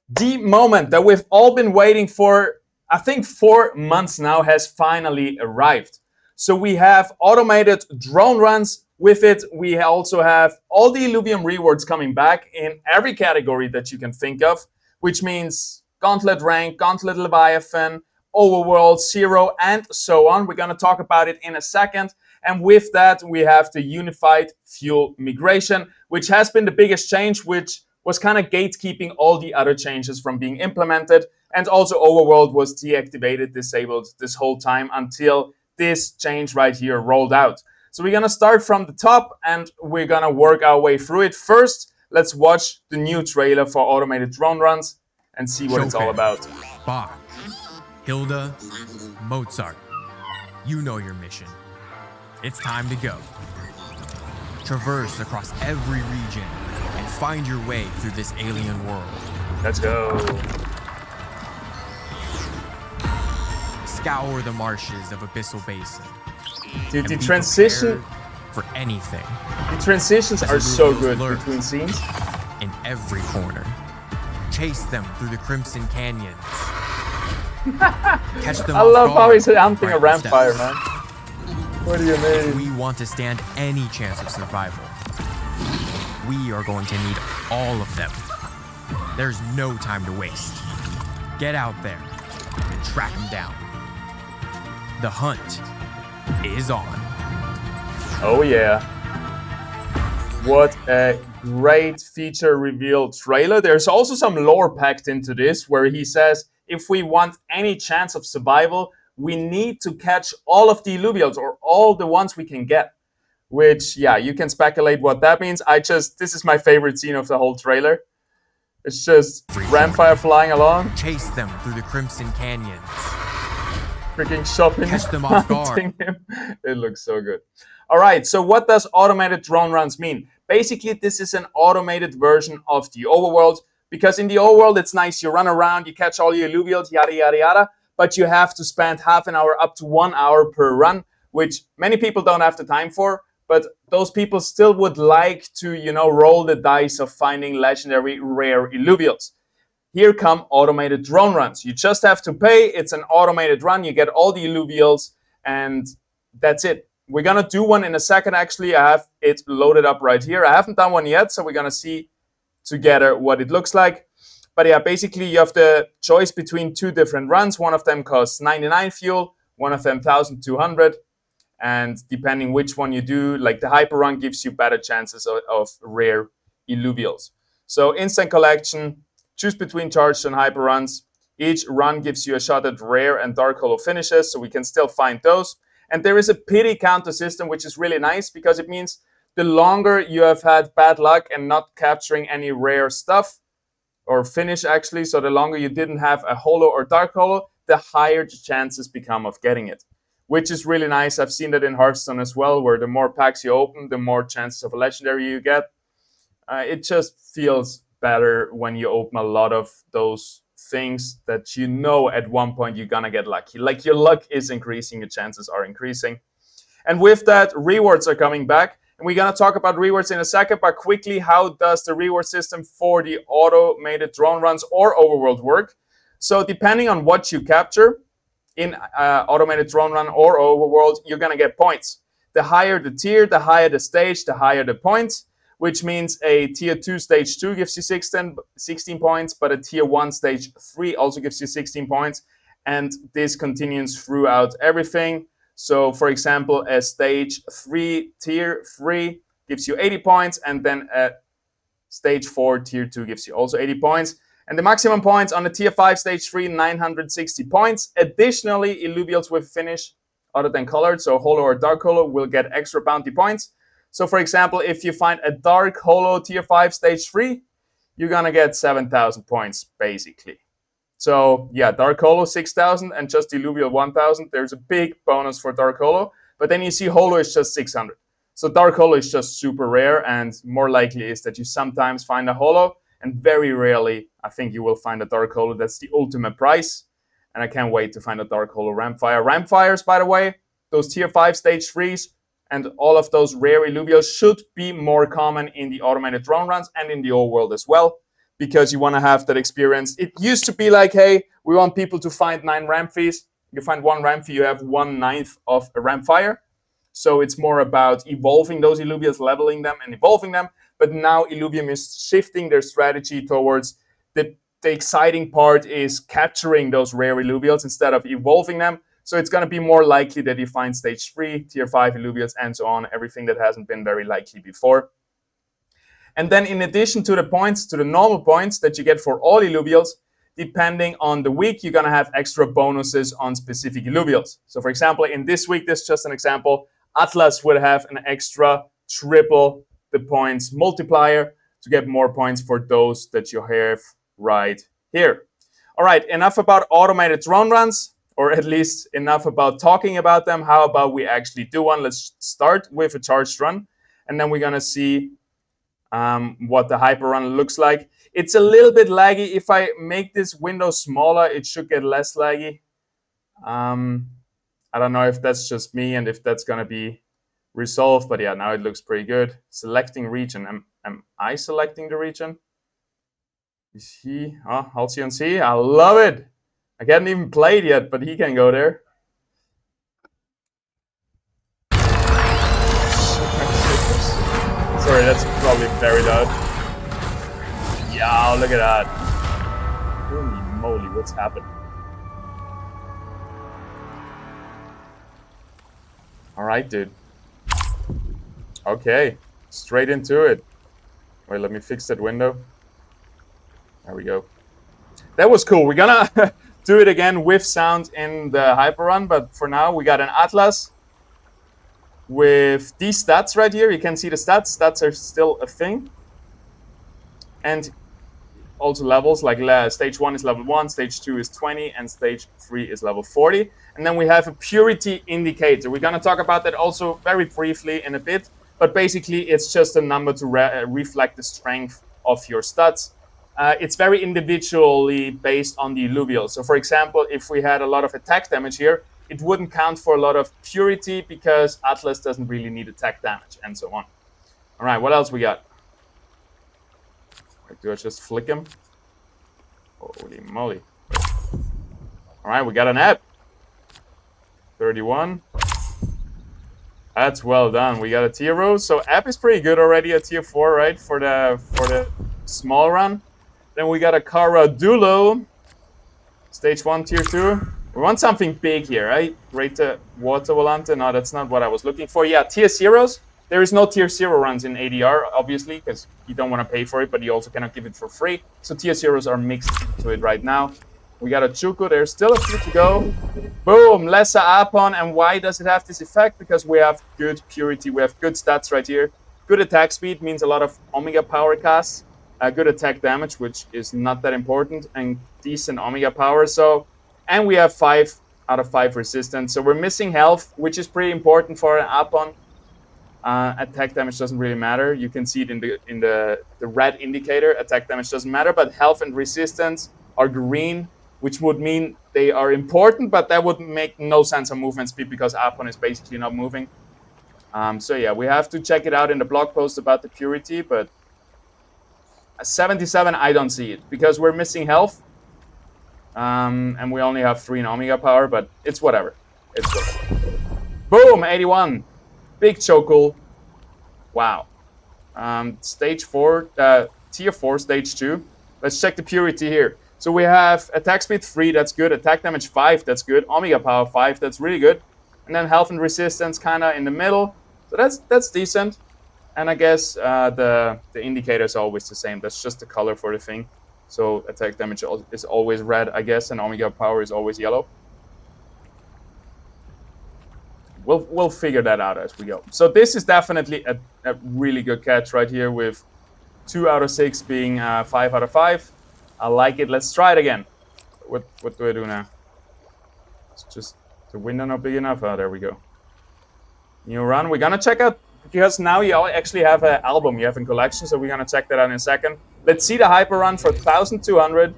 The moment that we've all been waiting for, I think 4 months now, has finally arrived. So we have automated drone runs. With it, we also have all the Illuvium rewards coming back in every category that you can think of, which means Gauntlet Rank, Gauntlet Leviathan, Overworld, Zero, and so on. We're going to talk about it in a second. And with that, we have the unified fuel migration, which has been the biggest change, which was kind of gatekeeping all the other changes from being implemented. And also Overworld was deactivated, disabled this whole time until this change right here rolled out. So we're going to start from the top and we're going to work our way through it. First, let's watch the new trailer for automated drone runs and see what it's all about. Bach, Hilda, Mozart, you know your mission. It's time to go. Traverse across every region and find your way through this alien world. Let's go. Scour the marshes of Abyssal Basin. Dude, the transition for anything. The transitions are so good between scenes. In every corner. Chase them through the Crimson Canyons. Catch them I love how he's hunting a vampire, man. What do you mean? If we want to stand any chance of survival, we are going to need all of them. There's no time to waste. Get out there and track them down. The hunt is on. Oh yeah. What a great feature reveal trailer. There's also some lore packed into this where he says if we want any chance of survival, we need to catch all of the Illuvials or all the ones we can get. Which, yeah, you can speculate what that means. This is my favorite scene of the whole trailer. It's just Rampire flying along. Chase them through the Crimson Canyons. Freaking shopping. Catch them off guard. Him. It looks so good. All right, so what does automated drone runs mean? Basically, this is an automated version of the overworld. Because in the overworld, it's nice. You run around, you catch all your Illuvials, yada, yada, yada. But you have to spend half an hour up to 1 hour per run, which many people don't have the time for. But those people still would like to, roll the dice of finding legendary rare Illuvials. Here come automated drone runs. You just have to pay. It's an automated run. You get all the Illuvials, and that's it. We're going to do one in a second, actually. I have it loaded up right here. I haven't done one yet, so we're going to see together what it looks like. But yeah, basically you have the choice between two different runs. One of them costs 99 fuel, one of them 1,200. And depending which one you do, like the hyper run gives you better chances of rare Illuvials. So instant collection, choose between charged and hyper runs. Each run gives you a shot at rare and dark holo finishes, so we can still find those. And there is a pity counter system, which is really nice because it means the longer you have had bad luck and not capturing any rare stuff, or finish actually, so the longer you didn't have a holo or dark holo, the higher the chances become of getting it. Which is really nice. I've seen that in Hearthstone as well, where the more packs you open, the more chances of a legendary you get. It just feels better when you open a lot of those things that you know at one point you're gonna get lucky. Like your luck is increasing, your chances are increasing. And with that, rewards are coming back. And we're gonna talk about rewards in a second, but quickly, how does the reward system for the automated drone runs or overworld work? So depending on what you capture in automated drone run or overworld, you're gonna get points. The higher the tier, the higher the stage, the higher the points, which means a tier 2 stage 2 gives you 16 points, but a tier 1 stage 3 also gives you 16 points. And this continues throughout everything. So for example, a stage 3 tier 3 gives you 80 points, and then a stage 4 tier 2 gives you also 80 points. And the maximum points on the tier 5 stage 3, 960 points. Additionally, Illuvials with finish other than colored, so holo or dark holo, will get extra bounty points. So for example, if you find a dark holo tier 5 stage 3, you're gonna get 7,000 points basically. So yeah, dark holo 6,000 and just Illuvial 1,000. There's a big bonus for dark holo, but then you see holo is just 600. So dark holo is just super rare, and more likely is that you sometimes find a holo, and very rarely I think you will find a dark holo. That's the ultimate price, and I can't wait to find a dark holo Rampfire. Rampfires, by the way, those tier 5 stage 3s and all of those rare Illuvials should be more common in the automated drone runs and in the old world as well. because you want to have that experience. It used to be like, hey, we want people to find 9 ramp fees. You find 1 ramp fee, you have 1/9 of a ramp fire. So it's more about evolving those Illuvials, leveling them and evolving them. But now Illuvium is shifting their strategy towards the exciting part is capturing those rare Illuvials instead of evolving them. So it's going to be more likely that you find stage 3, tier 5 Illuvials, and so on, everything that hasn't been very likely before. And then in addition to the points, to the normal points that you get for all Illuvials, depending on the week, you're going to have extra bonuses on specific Illuvials. So for example, in this week, this is just an example, Atlas would have an extra triple the points multiplier to get more points for those that you have right here. All right, enough about automated drone runs, or at least enough about talking about them. How about we actually do one? Let's start with a charged run, and then we're going to see what the hyper run looks like. It's a little bit laggy. If I make this window smaller, it should get less laggy. I don't know if that's just me and if that's going to be resolved, but yeah, now it looks pretty good. Selecting region. Am I selecting the region? Is he? Oh, Halcyon C. I love it. I haven't even played yet, but he can go there. Sorry, that's probably very loud. Yeah, look at that. Holy moly, what's happened? All right, dude. Okay, straight into it. Wait, let me fix that window. There we go. That was cool. We're gonna do it again with sound in the hyper run, but for now we got an Atlas with these stats right here. You can see the stats. Stats are still a thing. And also levels, like stage 1 is level 1, stage 2 is 20, and stage 3 is level 40. And then we have a purity indicator. We're going to talk about that also very briefly in a bit, but basically it's just a number to reflect the strength of your stats. It's very individually based on the Illuvial. So for example, if we had a lot of attack damage here, it wouldn't count for a lot of purity because Atlas doesn't really need attack damage and so on. All right, what else we got? Do I just flick him? Holy moly. All right, we got an app. 31. That's well done. We got a tier row. So app is pretty good already at tier 4, right? For the small run. Then we got a Caradulo. Stage 1, tier 2. We want something big here, right? Greater Water Volante. No, that's not what I was looking for. Yeah, tier 0s. There is no tier 0 runs in ADR, obviously, because you don't want to pay for it, but you also cannot give it for free. So tier 0s are mixed into it right now. We got a Chuku. There's still a few to go. Boom, lesser Apon. And why does it have this effect? Because we have good purity. We have good stats right here. Good attack speed means a lot of Omega power casts. Good attack damage, which is not that important. And decent Omega power. So, and we have 5 out of 5 resistance. So we're missing health, which is pretty important for an Apon. Attack damage doesn't really matter. You can see it in the red indicator. Attack damage doesn't matter, but health and resistance are green, which would mean they are important, but that would make no sense on movement speed because Apon is basically not moving. So yeah, we have to check it out in the blog post about the purity, but a 77, I don't see it because we're missing health. And we only have 3 in Omega power, but it's whatever. It's whatever. Boom, 81. Big chokehold. Wow. Stage 4, tier 4, stage 2. Let's check the purity here. So we have attack speed 3, that's good. Attack damage 5, that's good. Omega power 5, that's really good. And then health and resistance kind of in the middle. So that's decent. And I guess the indicator is always the same. That's just the color for the thing. So attack damage is always red, I guess, and Omega power is always yellow. We'll figure that out as we go. So this is definitely a really good catch right here with 2 out of 6 being 5 out of 5. I like it. Let's try it again. What do I do now? It's just the window not big enough. Oh, there we go. New run. We're gonna check out because now you actually have an album you have in collection. So we're gonna check that out in a second. Let's see the hyper run for 1,200.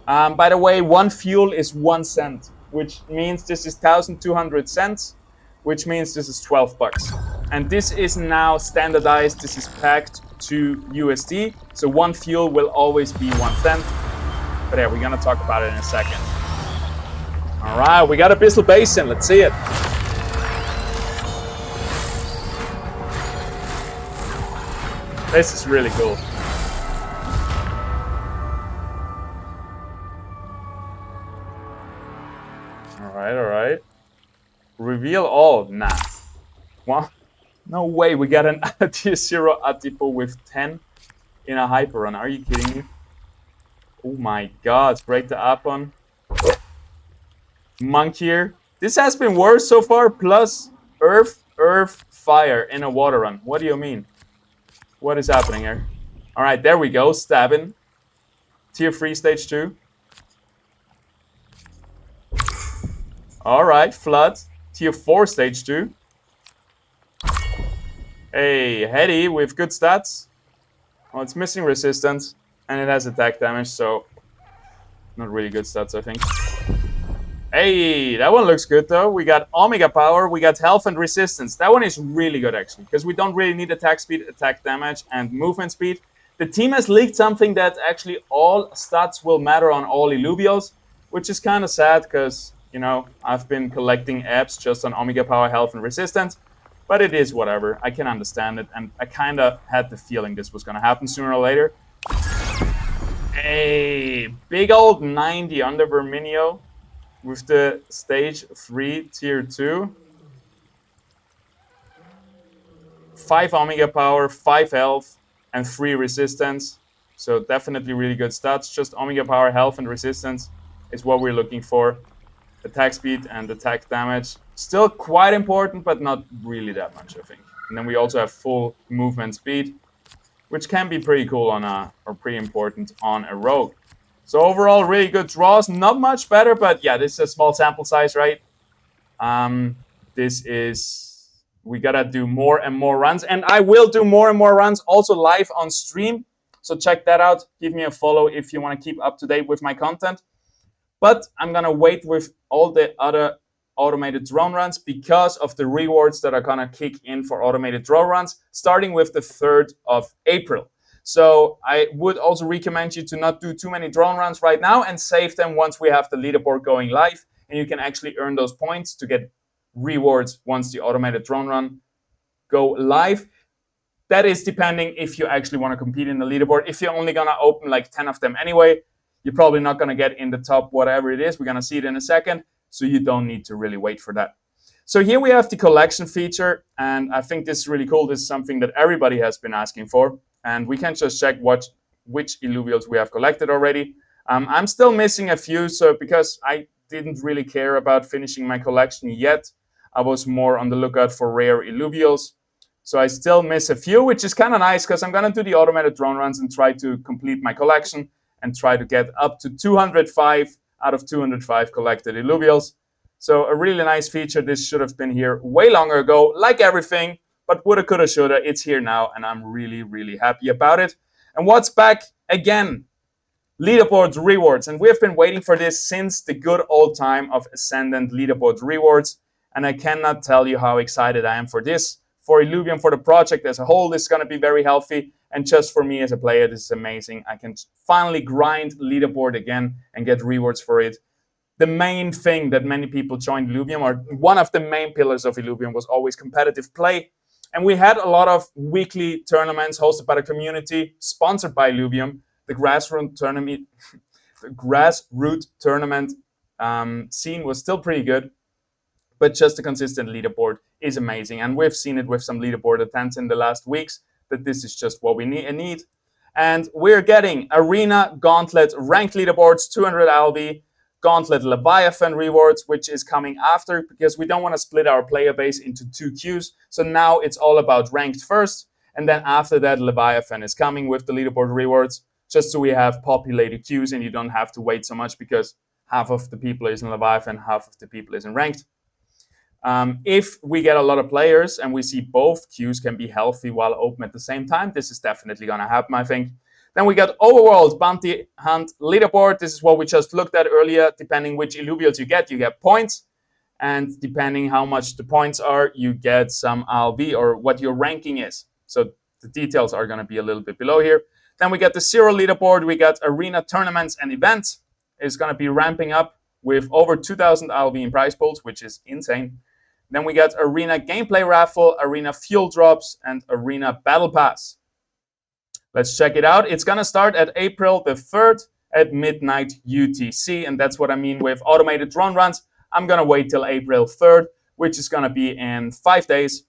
By the way, 1 fuel is 1 cent, which means this is 1,200 cents. Which means this is 12 bucks. And this is now standardized. This is pegged to USD. So 1 fuel will always be 1/10. But yeah, we're gonna talk about it in a second. All right, we got Abyssal Basin. Let's see it. This is really cool. All right. Reveal all. Nah. What? No way. We got an tier 0 Atipo with 10 in a hyper run. Are you kidding me? Oh my god. Break the Apon. Monk here. This has been worse so far. Plus Earth, Fire in a water run. What do you mean? What is happening here? All right, there we go. Stabbing. Tier 3, stage 2. All right, Flood. Tier 4, stage 2. Hey, Heady with good stats. Well, it's missing resistance, and it has attack damage, so not really good stats, I think. Hey, that one looks good, though. We got Omega Power, we got Health and Resistance. That one is really good, actually, because we don't really need attack speed, attack damage, and movement speed. The team has leaked something that actually all stats will matter on all Illuvials, which is kind of sad, because, you know, I've been collecting apps just on Omega Power, Health, and Resistance. But it is whatever. I can understand it, and I kind of had the feeling this was going to happen sooner or later. Hey, big old 90 under Verminio with the stage 3 tier 2. 5 Omega Power, 5 Health, and 3 Resistance. So definitely really good stats. Just Omega Power, Health, and Resistance is what we're looking for. Attack speed and attack damage. Still quite important, but not really that much, I think. And then we also have full movement speed, which can be pretty cool on or pretty important on a rogue. So overall, really good draws. Not much better, but yeah, this is a small sample size, right? We gotta do more and more runs. And I will do more and more runs also live on stream. So check that out. Give me a follow if you want to keep up to date with my content. But I'm going to wait with all the other automated drone runs because of the rewards that are going to kick in for automated drone runs, starting with the 3rd of April. So I would also recommend you to not do too many drone runs right now and save them once we have the leaderboard going live. And you can actually earn those points to get rewards once the automated drone run go live. That is depending if you actually want to compete in the leaderboard. If you're only going to open like 10 of them anyway, you're probably not going to get in the top whatever it is. We're going to see it in a second. So you don't need to really wait for that. So here we have the collection feature. And I think this is really cool. This is something that everybody has been asking for. And we can just check which Illuvials we have collected already. I'm still missing a few. So because I didn't really care about finishing my collection yet, I was more on the lookout for rare Illuvials. So I still miss a few, which is kind of nice because I'm going to do the automated drone runs and try to complete my collection and try to get up to 205 out of 205 collected Illuvials. So a really nice feature. This should have been here way longer ago, like everything, but woulda, coulda, shoulda. It's here now, and I'm really, really happy about it. And what's back again? Leaderboard rewards. And we have been waiting for this since the good old time of Ascendant leaderboard rewards. And I cannot tell you how excited I am for this. For Illuvium, for the project as a whole, this is going to be very healthy. And just for me as a player, this is amazing. I can finally grind leaderboard again and get rewards for it. The main thing that many people joined Illuvium, or one of the main pillars of Illuvium, was always competitive play. And we had a lot of weekly tournaments hosted by the community, sponsored by Illuvium. The grassroots tournament scene was still pretty good. But just a consistent leaderboard is amazing. And we've seen it with some leaderboard attempts in the last weeks, that this is just what we need. And we're getting Arena, Gauntlet, Ranked Leaderboards, 200 LB, Gauntlet Leviathan rewards, which is coming after, because we don't want to split our player base into 2 queues. So now it's all about Ranked first, and then after that, Leviathan is coming with the leaderboard rewards, just so we have populated queues and you don't have to wait so much, because half of the people is in Leviathan, half of the people is in Ranked. If we get a lot of players and we see both queues can be healthy while open at the same time, this is definitely going to happen, I think. Then we got Overworld Bounty Hunt Leaderboard. This is what we just looked at earlier. Depending which Illuvials you get points. And depending how much the points are, you get some LB or what your ranking is. So the details are going to be a little bit below here. Then we got the Zero leaderboard. We got arena tournaments and events. It's going to be ramping up with over 2,000 LV in prize pools, which is insane. Then we got arena gameplay raffle, arena fuel drops, and arena battle pass. Let's check it out. It's going to start at April the 3rd at midnight UTC, and that's what I mean with automated drone runs. I'm going to wait till April 3rd, which is going to be in 5 days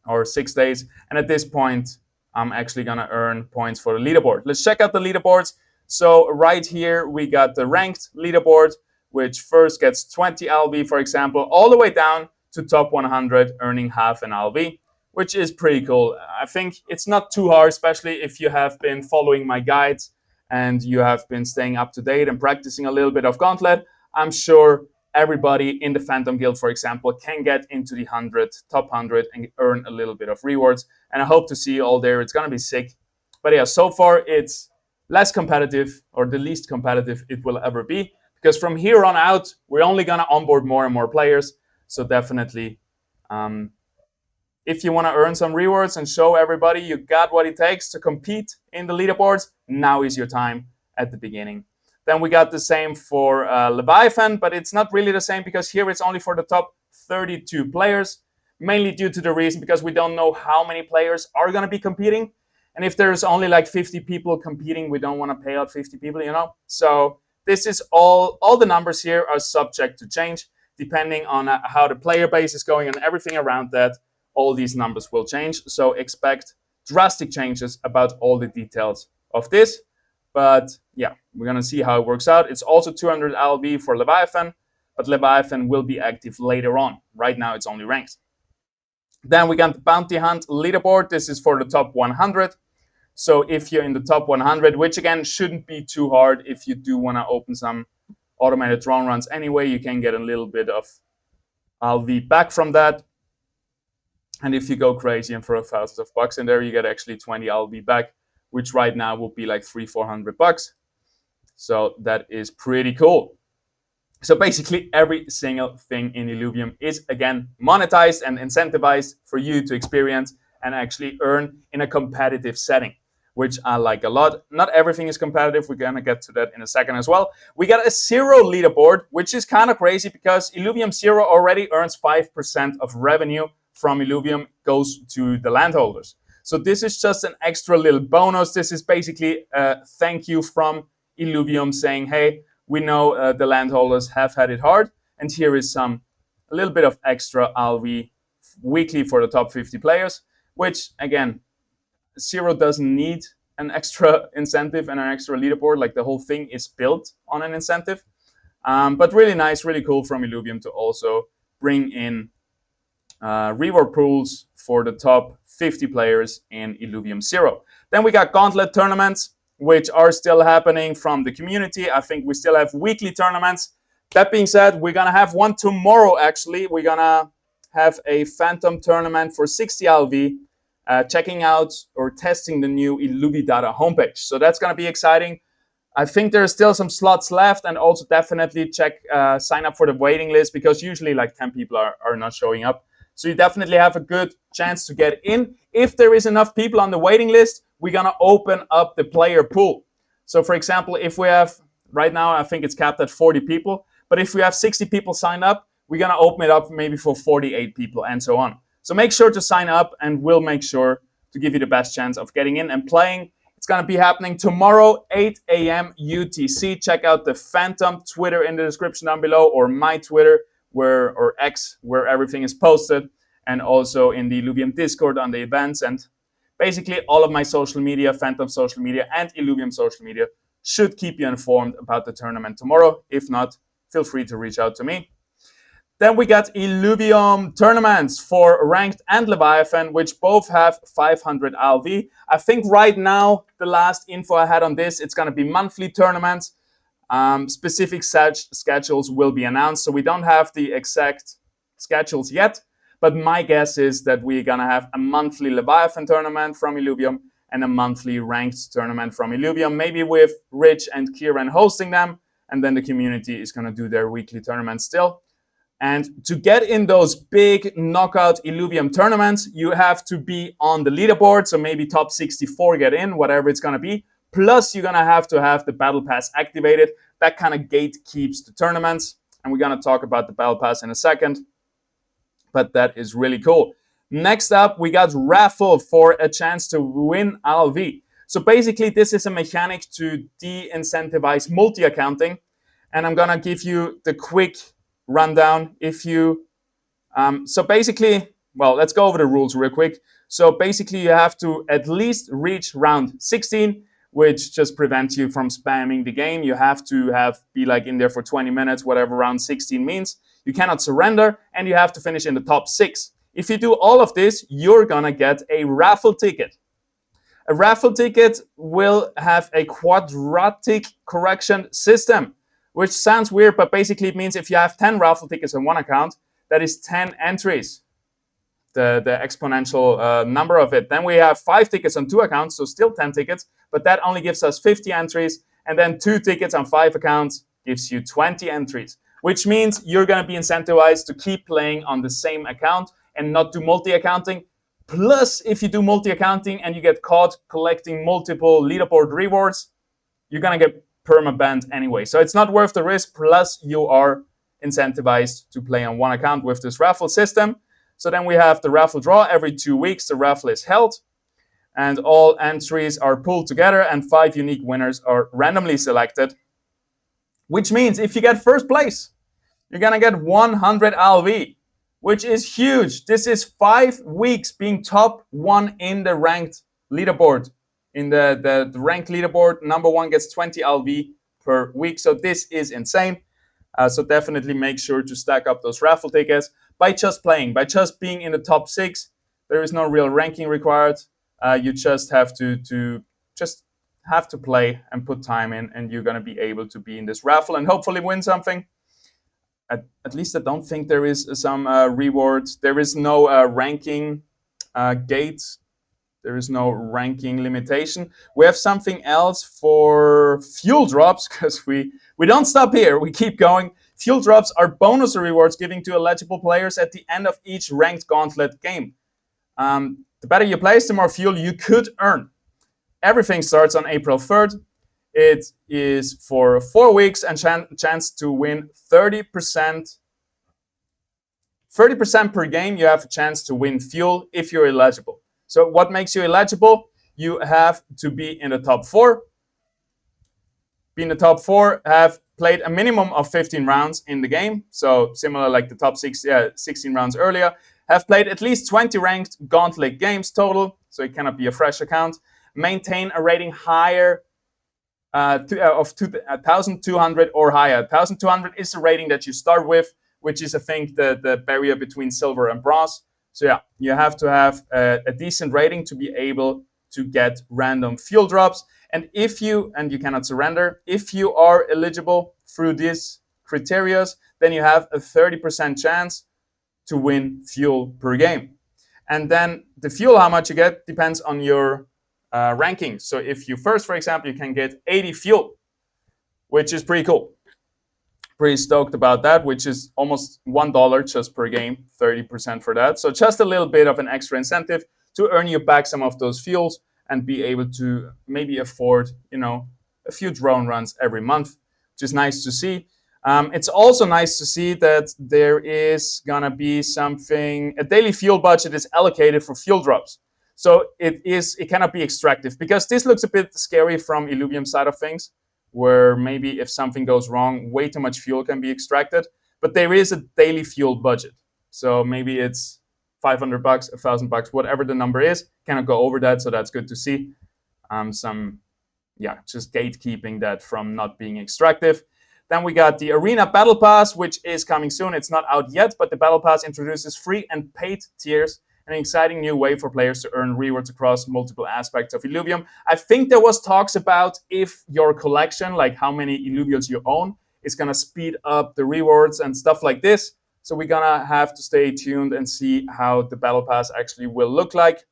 or 6 days. And at this point, I'm actually going to earn points for the leaderboard. Let's check out the leaderboards. So right here, we got the ranked leaderboard, which first gets 20 LV, for example, all the way down to top 100, earning half an LV, which is pretty cool. I think it's not too hard, especially if you have been following my guides and you have been staying up to date and practicing a little bit of Gauntlet. I'm sure everybody in the Phantom Guild, for example, can get into the top 100 and earn a little bit of rewards. And I hope to see you all there. It's going to be sick. But yeah, so far it's less competitive, or the least competitive it will ever be. Because from here on out, we're only going to onboard more and more players. So definitely, if you want to earn some rewards and show everybody you got what it takes to compete in the leaderboards, now is your time at the beginning. Then we got the same for Leviathan, but it's not really the same because here it's only for the top 32 players, mainly due to the reason because we don't know how many players are going to be competing. And if there's only like 50 people competing, we don't want to pay out 50 people, you know? So this is all the numbers here are subject to change depending on how the player base is going and everything around that. All these numbers will change. So expect drastic changes about all the details of this. But yeah, we're going to see how it works out. It's also 200 LV for Leviathan, but Leviathan will be active later on. Right now, it's only ranked. Then we got the Bounty Hunt leaderboard. This is for the top 100. So if you're in the top 100, which again shouldn't be too hard if you do want to open some automated drone runs anyway, you can get a little bit of LV back from that. And if you go crazy and throw thousands of bucks in there, you get actually 20 LV back, which right now will be like $300-400 bucks. So that is pretty cool. So basically every single thing in Illuvium is again monetized and incentivized for you to experience and actually earn in a competitive setting, which I like a lot. Not everything is competitive. We're going to get to that in a second as well. We got a Zero leaderboard, which is kind of crazy because Illuvium Zero already earns 5% of revenue from Illuvium goes to the landholders. So this is just an extra little bonus. This is basically a thank you from Illuvium saying, hey, we know the landholders have had it hard, and here is a little bit of extra LV weekly for the top 50 players, which again, Zero doesn't need an extra incentive and an extra leaderboard. Like the whole thing is built on an incentive. But really nice, really cool from Illuvium to also bring in reward pools for the top 50 players in Illuvium Zero. Then we got Gauntlet tournaments, which are still happening from the community. I think we still have weekly tournaments. That being said, we're going to have one tomorrow, actually. We're going to have a Phantom tournament for 60 LV, checking out or testing the new Illuvidata homepage. So that's going to be exciting. I think there's still some slots left, and also definitely sign up for the waiting list because usually like 10 people are not showing up. So you definitely have a good chance to get in. If there is enough people on the waiting list, we're going to open up the player pool. So for example, if we have, right now, I think it's capped at 40 people. But if we have 60 people sign up, we're going to open it up maybe for 48 people and so on. So make sure to sign up and we'll make sure to give you the best chance of getting in and playing. It's going to be happening tomorrow, 8 a.m. UTC. Check out the Phantom Twitter in the description down below, or my Twitter, or X, where everything is posted, and also in the Illuvium Discord on the events, and basically all of my social media, Phantom social media, and Illuvium social media should keep you informed about the tournament tomorrow. If not, feel free to reach out to me. Then we got Illuvium tournaments for Ranked and Leviathan, which both have 500 LV. I think right now, the last info I had on this, it's going to be monthly tournaments. Specific schedules will be announced, so we don't have the exact schedules yet, but my guess is that we're going to have a monthly Leviathan tournament from Illuvium and a monthly Ranked tournament from Illuvium, maybe with Rich and Kieran hosting them, and then the community is going to do their weekly tournament still. And to get in those big knockout Illuvium tournaments, you have to be on the leaderboard. So maybe top 64 get in, whatever it's going to be. Plus, you're going to have the battle pass activated. That kind of gatekeeps the tournaments. And we're going to talk about the battle pass in a second. But that is really cool. Next up, we got raffle for a chance to win LV. So basically, this is a mechanic to de-incentivize multi-accounting. And I'm going to give you the quick rundown. So basically, well, let's go over the rules real quick. So basically, you have to at least reach round 16, which just prevents you from spamming the game. You have to be like in there for 20 minutes, whatever round 16 means. You cannot surrender, and you have to finish in the top 6. If you do all of this, you're gonna get a raffle ticket. A raffle ticket will have a quadratic correction system, which sounds weird, but basically it means if you have 10 raffle tickets on one account, that is 10 entries, the exponential number of it. Then we have 5 tickets on 2 accounts, so still 10 tickets, but that only gives us 50 entries. And then 2 tickets on 5 accounts gives you 20 entries, which means you're going to be incentivized to keep playing on the same account and not do multi-accounting. Plus, if you do multi-accounting and you get caught collecting multiple leaderboard rewards, you're going to get perma-banned anyway. So it's not worth the risk. Plus, you are incentivized to play on one account with this raffle system. So then we have the raffle draw. Every 2 weeks, the raffle is held. And all entries are pulled together, and 5 unique winners are randomly selected. Which means if you get first place, you're going to get 100 LV, which is huge. This is 5 weeks being top 1 in the ranked leaderboard. In the ranked leaderboard, number 1 gets 20 LV per week. So this is insane. So definitely make sure to stack up those raffle tickets by just playing, by just being in the top 6. There is no real ranking required. You just have to play and put time in, and you're going to be able to be in this raffle and hopefully win something. At least I don't think there is some rewards. There is no ranking gate. There is no ranking limitation. We have something else for fuel drops, because we don't stop here. We keep going. Fuel drops are bonus rewards given to eligible players at the end of each ranked gauntlet game. The better you place, the more fuel you could earn. Everything starts on April 3rd. It is for 4 weeks and chance to win 30%. 30% per game, you have a chance to win fuel if you're eligible. So what makes you eligible? You have to be in the top 4. Be in the top 4, have played a minimum of 15 rounds in the game. So similar like the top 16 rounds earlier. Have played at least 20 ranked gauntlet games total. So it cannot be a fresh account. Maintain a rating higher of 1,200 or higher. 1,200 is the rating that you start with, which is, I think, the barrier between silver and bronze. So yeah, you have to have a decent rating to be able to get random fuel drops. And you cannot surrender, if you are eligible through these criteria, then you have a 30% chance to win fuel per game. And then the fuel, how much you get, depends on your ranking. So if you first, for example, you can get 80 fuel, which is pretty cool. Pretty stoked about that, which is almost $1 just per game, 30% for that. So just a little bit of an extra incentive to earn you back some of those fuels and be able to maybe afford, a few drone runs every month, which is nice to see. It's also nice to see that there is gonna be a daily fuel budget is allocated for fuel drops. So it cannot be extractive, because this looks a bit scary from Illuvium side of things, where maybe if something goes wrong, way too much fuel can be extracted. But there is a daily fuel budget. So maybe it's $500, $1,000, whatever the number is, cannot go over that. So that's good to see. Just gatekeeping that from not being extractive. Then we got the Arena Battle Pass, which is coming soon. It's not out yet, but the Battle Pass introduces free and paid tiers, an exciting new way for players to earn rewards across multiple aspects of Illuvium. I think there was talks about if your collection, like how many Illuvials you own, is going to speed up the rewards and stuff like this. So we're going to have to stay tuned and see how the Battle Pass actually will look like.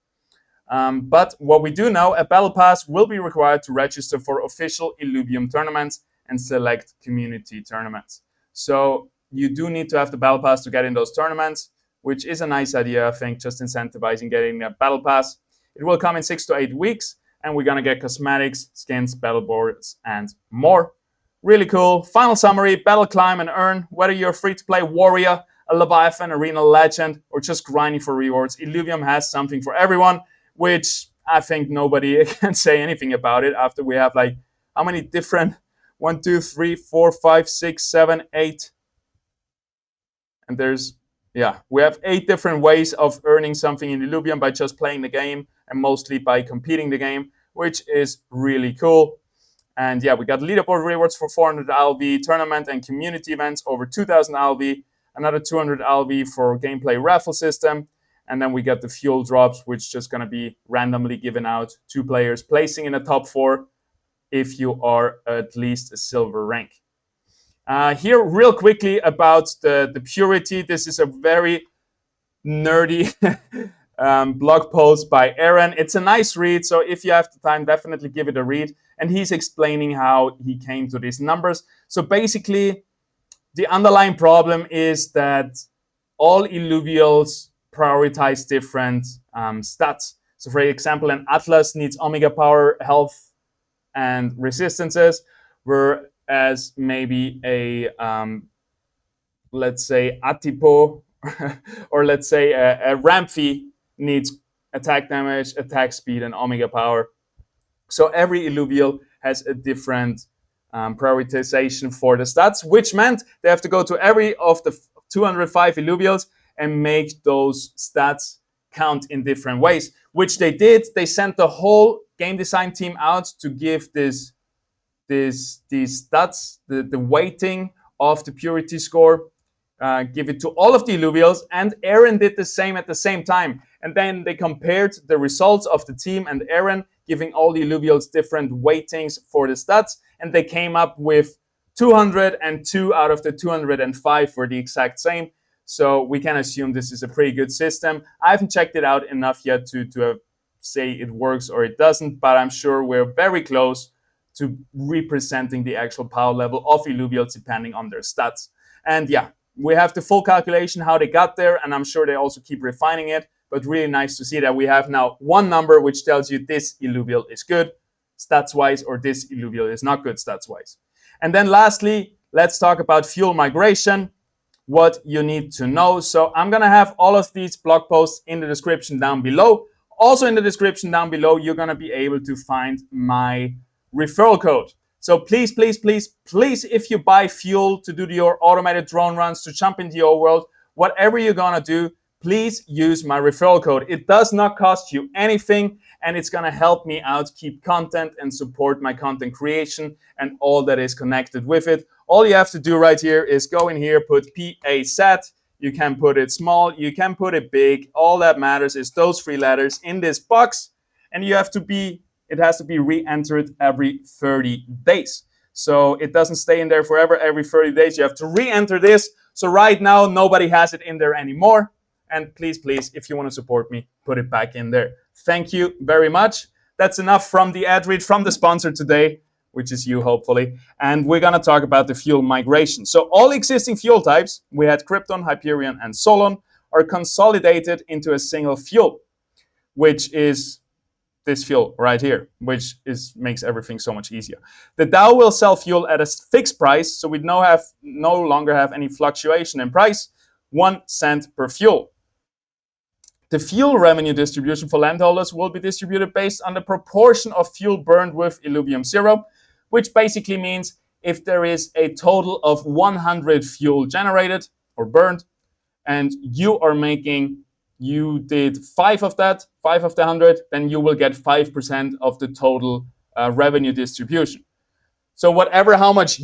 But what we do know, a Battle Pass will be required to register for official Illuvium tournaments and select community tournaments. So you do need to have the battle pass to get in those tournaments, which is a nice idea, I think, just incentivizing getting a battle pass. It will come in 6 to 8 weeks, and we're gonna get cosmetics, skins, battle boards, and more. Really cool. Final summary: battle, climb, and earn. Whether you're a free-to-play warrior, a Leviathan, arena legend, or just grinding for rewards, Illuvium has something for everyone, which I think nobody can say anything about it after we have like how many different 1, 2, 3, 4, 5, 6, 7, 8. And we have 8 different ways of earning something in Illuvium by just playing the game and mostly by competing the game, which is really cool. And yeah, we got leaderboard rewards for 400 LV, tournament and community events over 2,000 LV, another 200 LV for gameplay raffle system. And then we got the fuel drops, which is just going to be randomly given out to players placing in the top 4 if you are at least a silver rank. Here, real quickly about the purity. This is a very nerdy blog post by Aaron. It's a nice read, so if you have the time, definitely give it a read. And he's explaining how he came to these numbers. So basically, the underlying problem is that all Illuvials prioritize different stats. So for example, an Atlas needs Omega power, health, and resistances, whereas maybe a, let's say, Atipo, or let's say a Ramphi needs attack damage, attack speed, and Omega power. So every Illuvial has a different prioritization for the stats, which meant they have to go to every of the 205 Illuvials and make those stats count in different ways, which they did. They sent the whole game design team out to give these stats, the weighting of the purity score, give it to all of the Illuvials, and Aaron did the same at the same time. And then they compared the results of the team and Aaron, giving all the Illuvials different weightings for the stats, and they came up with 202 out of the 205 were the exact same. So we can assume this is a pretty good system. I haven't checked it out enough yet to say it works or it doesn't, but I'm sure we're very close to representing the actual power level of Illuvials depending on their stats. And yeah, we have the full calculation how they got there, and I'm sure they also keep refining it, but really nice to see that we have now one number which tells you this Illuvial is good stats-wise or this Illuvial is not good stats-wise. And then lastly, let's talk about fuel migration, what you need to know. So I'm going to have all of these blog posts in the description down below. Also in the description down below, you're going to be able to find my referral code. So please, please, please, please, if you buy fuel to do your automated drone runs, to jump into your world, whatever you're going to do, please use my referral code. It does not cost you anything, and it's going to help me out keep content and support my content creation and all that is connected with it. All you have to do right here is go in here, put PASET. You can put it small, you can put it big. All that matters is those 3 letters in this box, and it has to be re-entered every 30 days. So it doesn't stay in there forever. Every 30 days, you have to re-enter this. So right now, nobody has it in there anymore. And please, please, if you want to support me, put it back in there. Thank you very much. That's enough from the ad read from the sponsor today, which is you, hopefully. And we're going to talk about the fuel migration. So all existing fuel types, we had Krypton, Hyperion, and Solon, are consolidated into a single fuel, which is this fuel right here, which makes everything so much easier. The DAO will sell fuel at a fixed price, so we no longer have any fluctuation in price, 1 cent per fuel. The fuel revenue distribution for landholders will be distributed based on the proportion of fuel burned with Illuvium 0, which basically means if there is a total of 100 fuel generated or burned, and you did 5 of that, 5 of the 100, then you will get 5% of the total revenue distribution. So how much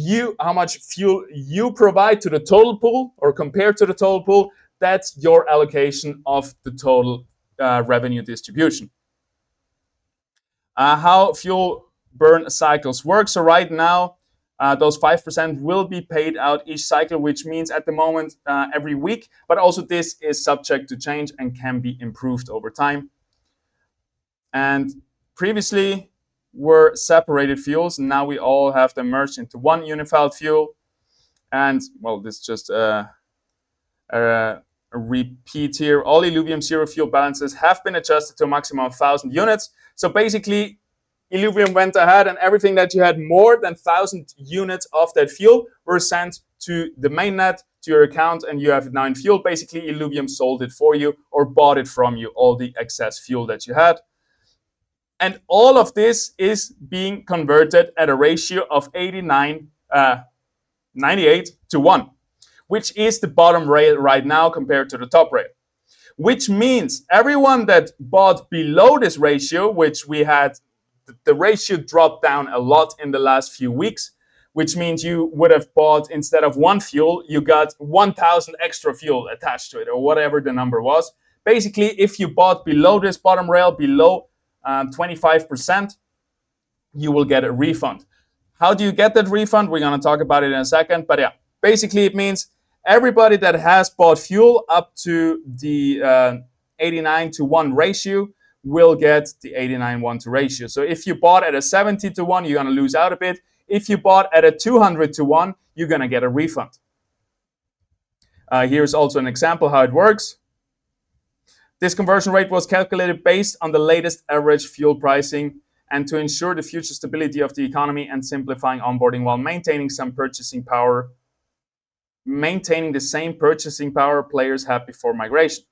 fuel you provide to the total pool or compared to the total pool, that's your allocation of the total revenue distribution. How fuel burn cycles work. So right now, those 5% will be paid out each cycle, which means at the moment every week, but also this is subject to change and can be improved over time. And previously were separated fuels, and now we all have them merged into one unified fuel. And well, this is just a repeat here. All Illuvium zero fuel balances have been adjusted to a maximum of 1,000 units. So basically, Illuvium went ahead and everything that you had more than 1,000 units of that fuel were sent to the mainnet, to your account, and you have it now in fuel. Basically, Illuvium sold it for you or bought it from you, all the excess fuel that you had. And all of this is being converted at a ratio of 98 to 1, which is the bottom rail right now compared to the top rail. Which means everyone that bought below this ratio, which we had, the ratio dropped down a lot in the last few weeks, which means you would have bought, instead of one fuel, you got 1,000 extra fuel attached to it, or whatever the number was. Basically, if you bought below this bottom rail, below 25%, you will get a refund. How do you get that refund? We're going to talk about it in a second. But yeah, basically it means everybody that has bought fuel up to the 89 to 1 ratio will get the 89-1 to ratio. So if you bought at a 70 to 1, you're going to lose out a bit. If you bought at a 200 to 1, you're going to get a refund. Here's also an example how it works. This conversion rate was calculated based on the latest average fuel pricing and to ensure the future stability of the economy and simplifying onboarding while maintaining some purchasing power, maintaining the same purchasing power players had before migration.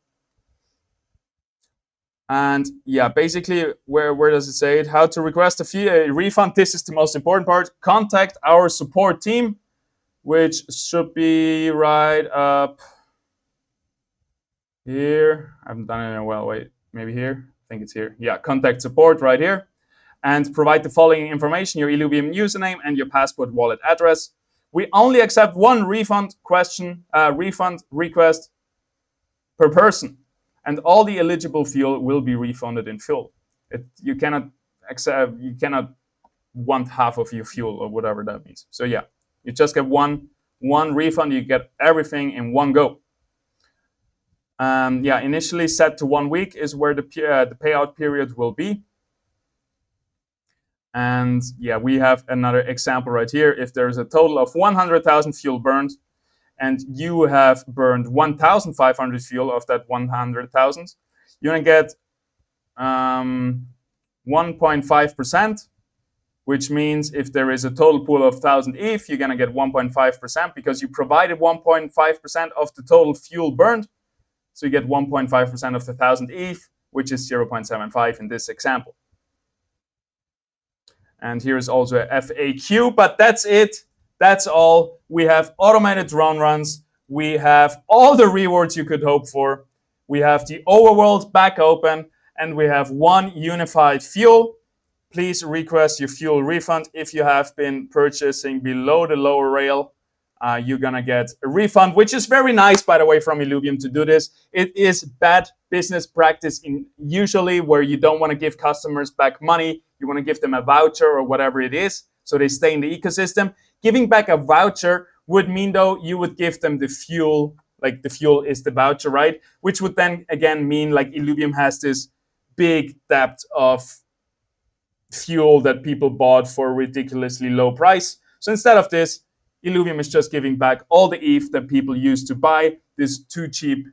And yeah, basically, where does it say it? How to request a refund? This is the most important part. Contact our support team, which should be right up here. I haven't done it in a while. Wait, maybe here? I think it's here. Yeah, contact support right here. And provide the following information: your Illuvium username and your Passport wallet address. We only accept one refund request per person, and all the eligible fuel will be refunded in full. You cannot want half of your fuel or whatever that means. So yeah, you just get one refund. You get everything in one go. Yeah, initially set to 1 week is where the payout period will be. And yeah, we have another example right here. If there's a total of 100,000 fuel burned, and you have burned 1,500 fuel of that 100,000, you're gonna get 1.5%, which means if there is a total pool of 1,000 ETH, you're gonna get 1.5% because you provided 1.5% of the total fuel burned. So you get 1.5% of the 1,000 ETH, which is 0.75 in this example. And here is also a FAQ, but that's it. That's all. We have automated drone runs. We have all the rewards you could hope for. We have the overworld back open, and we have one unified fuel. Please request your fuel refund. If you have been purchasing below the lower rail, you're gonna get a refund, which is very nice, by the way, from Illuvium to do this. It is bad business practice usually where you don't want to give customers back money. You want to give them a voucher or whatever it is, so they stay in the ecosystem. Giving back a voucher would mean, though, you would give them the fuel, like the fuel is the voucher, right? Which would then again mean like Illuvium has this big debt of fuel that people bought for a ridiculously low price. So instead of this, Illuvium is just giving back all the ETH that people used to buy this too cheap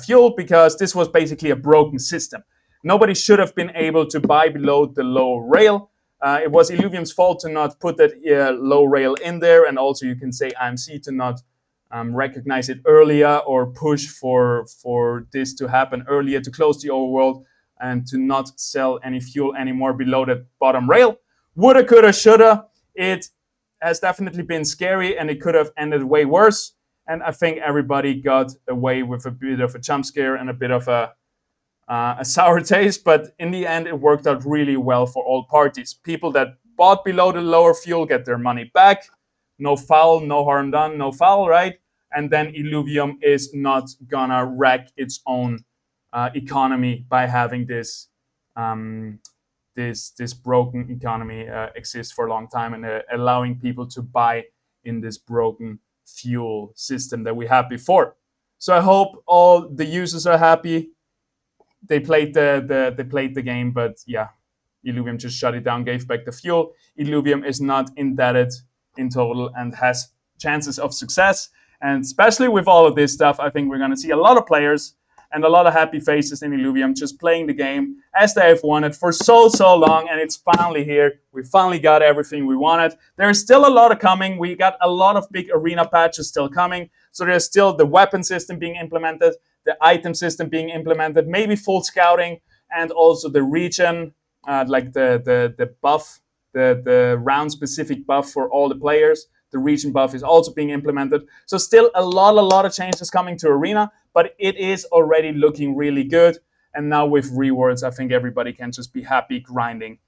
fuel, because this was basically a broken system. Nobody should have been able to buy below the low rail. It was Illuvium's fault to not put that low rail in there, and also you can say IMC to not recognize it earlier or push for this to happen earlier, to close the overworld and to not sell any fuel anymore below the bottom rail. Woulda, coulda, shoulda. It has definitely been scary, and it could have ended way worse. And I think everybody got away with a bit of a jump scare and a bit of a sour taste. But in the end, it worked out really well for all parties. People that bought below the lower fuel get their money back. No foul, no harm done, no foul, right? And then Illuvium is not gonna wreck its own economy by having this this broken economy exist for a long time, and allowing people to buy in this broken fuel system that we had before. So I hope all the users are happy. They played the game, but yeah, Illuvium just shut it down, gave back the fuel. Illuvium is not indebted in total and has chances of success. And especially with all of this stuff, I think we're going to see a lot of players and a lot of happy faces in Illuvium just playing the game as they have wanted for so long, and it's finally here. We finally got everything we wanted. There's still a lot of coming. We got a lot of big arena patches still coming. So there's still the weapon system being implemented, the item system being implemented, maybe full scouting, and also the region, like the buff, the round-specific buff for all the players. The region buff is also being implemented. So still a lot of changes coming to Arena, but it is already looking really good. And now with rewards, I think everybody can just be happy grinding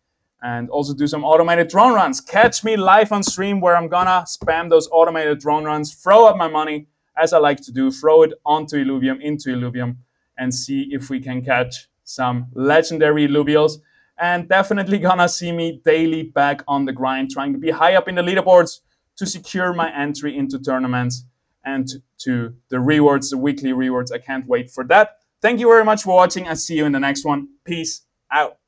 and also do some automated drone runs. Catch me live on stream where I'm gonna spam those automated drone runs, throw up my money, as I like to do, throw it onto Illuvium, into Illuvium, and see if we can catch some legendary Illuvials. And definitely gonna see me daily back on the grind, trying to be high up in the leaderboards to secure my entry into tournaments and to the rewards, the weekly rewards. I can't wait for that. Thank you very much for watching. I'll see you in the next one. Peace out.